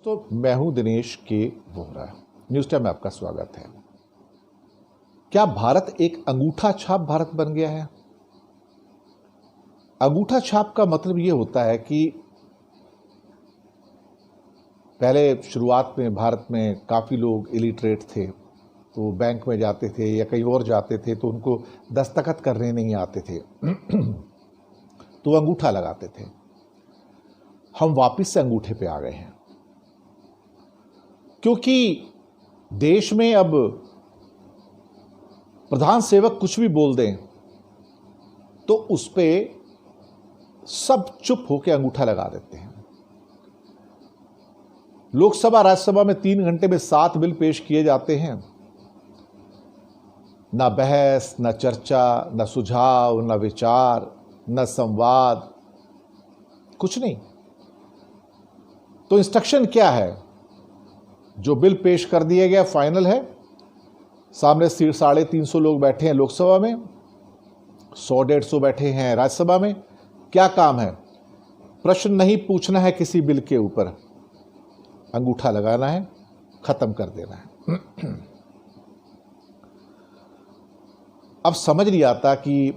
दोस्तों, मैं हूं दिनेश के वोहरा। न्यूज़ टाइम में आपका स्वागत है। क्या भारत एक अंगूठा छाप भारत बन गया है? अंगूठा छाप का मतलब यह होता है कि पहले शुरुआत में भारत में काफ़ी लोग इलिटरेट थे, तो बैंक में जाते थे या कहीं और जाते थे तो उनको दस्तखत करने नहीं आते थे तो अंगूठा लगाते थे। हम वापस से अंगूठे पे आ गए हैं, क्योंकि देश में अब प्रधान सेवक कुछ भी बोल दें तो उस पे सब चुप होकर अंगूठा लगा देते हैं। लोकसभा राज्यसभा में 3 घंटे में 7 बिल पेश किए जाते हैं। ना बहस, ना चर्चा, ना सुझाव, ना विचार, ना संवाद, कुछ नहीं। तो इंस्ट्रक्शन क्या है? जो बिल पेश कर दिया गया फाइनल है। सामने 350 लोग बैठे हैं लोकसभा में, 100-150 बैठे हैं राज्यसभा में। क्या काम है? प्रश्न नहीं पूछना है किसी बिल के ऊपर, अंगूठा लगाना है, खत्म कर देना है। अब समझ नहीं आता कि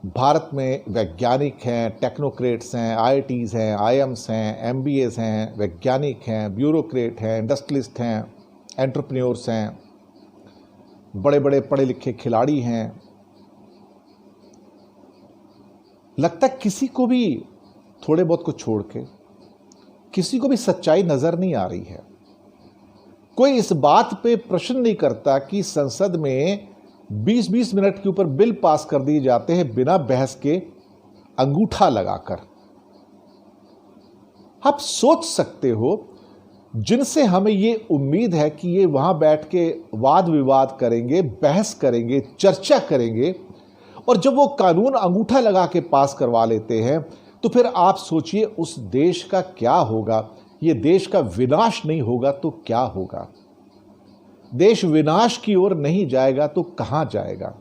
भारत में वैज्ञानिक हैं, टेक्नोक्रेट्स हैं, आईआईटीज हैं, आईएम्स हैं, एमबीएस हैं, वैज्ञानिक हैं, ब्यूरोक्रेट हैं, इंडस्ट्रियलिस्ट हैं, एंटरप्रेन्योर्स हैं, बड़े बड़े पढ़े लिखे खिलाड़ी हैं। लगता है किसी को भी थोड़े बहुत को छोड़ के किसी को भी सच्चाई नजर नहीं आ रही है। कोई इस बात पे प्रश्न नहीं करता कि संसद में 20-20 मिनट के ऊपर बिल पास कर दिए जाते हैं बिना बहस के, अंगूठा लगाकर। आप सोच सकते हो, जिनसे हमें ये उम्मीद है कि ये वहां बैठ के वाद विवाद करेंगे, बहस करेंगे, चर्चा करेंगे, और जब वो कानून अंगूठा लगा के पास करवा लेते हैं तो फिर आप सोचिए उस देश का क्या होगा। ये देश का विनाश नहीं होगा तो क्या होगा? देश विनाश की ओर नहीं जाएगा तो कहां जाएगा?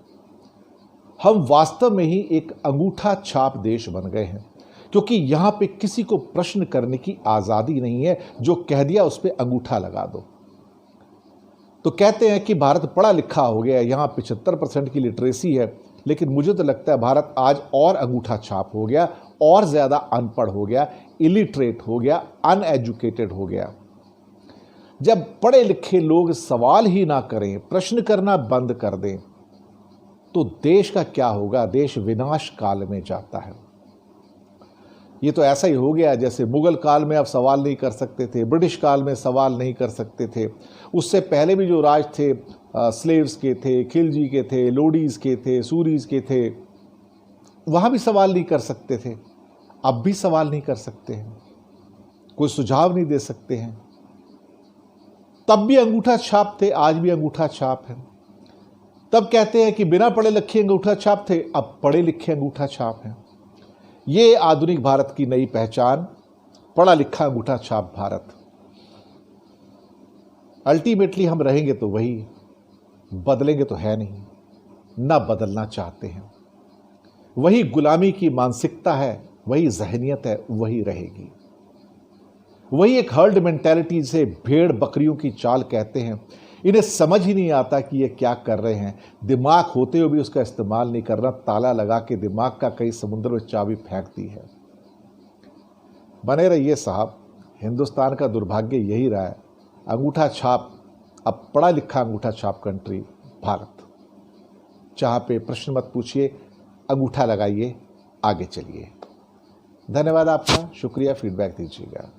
हम वास्तव में ही एक अंगूठा छाप देश बन गए हैं, क्योंकि यहां पे किसी को प्रश्न करने की आजादी नहीं है। जो कह दिया उस पे अंगूठा लगा दो। तो कहते हैं कि भारत पढ़ा लिखा हो गया, यहां 75% की लिटरेसी है, लेकिन मुझे तो लगता है भारत आज और अंगूठा छाप हो गया, और ज्यादा अनपढ़ हो गया, इलिटरेट हो गया, अनएजुकेटेड हो गया। जब पढ़े लिखे लोग सवाल ही ना करें, प्रश्न करना बंद कर दें, तो देश का क्या होगा? देश विनाश काल में जाता है। ये तो ऐसा ही हो गया जैसे मुगल काल में आप सवाल नहीं कर सकते थे, ब्रिटिश काल में सवाल नहीं कर सकते थे, उससे पहले भी जो राज थे स्लेव्स के थे, खिलजी के थे, लोडीज के थे, सूरीज के थे, वहां भी सवाल नहीं कर सकते थे। अब भी सवाल नहीं कर सकते हैं, कोई सुझाव नहीं दे सकते हैं। तब भी अंगूठा छाप थे, आज भी अंगूठा छाप है। तब कहते हैं कि बिना पढ़े लिखे अंगूठा छाप थे, अब पढ़े लिखे अंगूठा छाप हैं। ये आधुनिक भारत की नई पहचान, पढ़ा लिखा अंगूठा छाप भारत। अल्टीमेटली हम रहेंगे तो वही, बदलेंगे तो है नहीं, ना बदलना चाहते हैं। वही गुलामी की मानसिकता है, वही जहनियत है, वही रहेगी। वही एक हर्ड मेंटालिटी से भेड़ बकरियों की चाल कहते हैं। इन्हें समझ ही नहीं आता कि ये क्या कर रहे हैं। दिमाग होते हुए भी उसका इस्तेमाल नहीं करना, ताला लगा के दिमाग का कई समुद्र में चाबी फेंक दी है। बने रहिए साहब, हिंदुस्तान का दुर्भाग्य यही रहा है, अंगूठा छाप, अब पढ़ा लिखा अंगूठा छाप कंट्री भारत, जहां पे प्रश्न मत पूछिए, अंगूठा लगाइए, आगे चलिए। धन्यवाद आपका, शुक्रिया, फीडबैक दीजिएगा।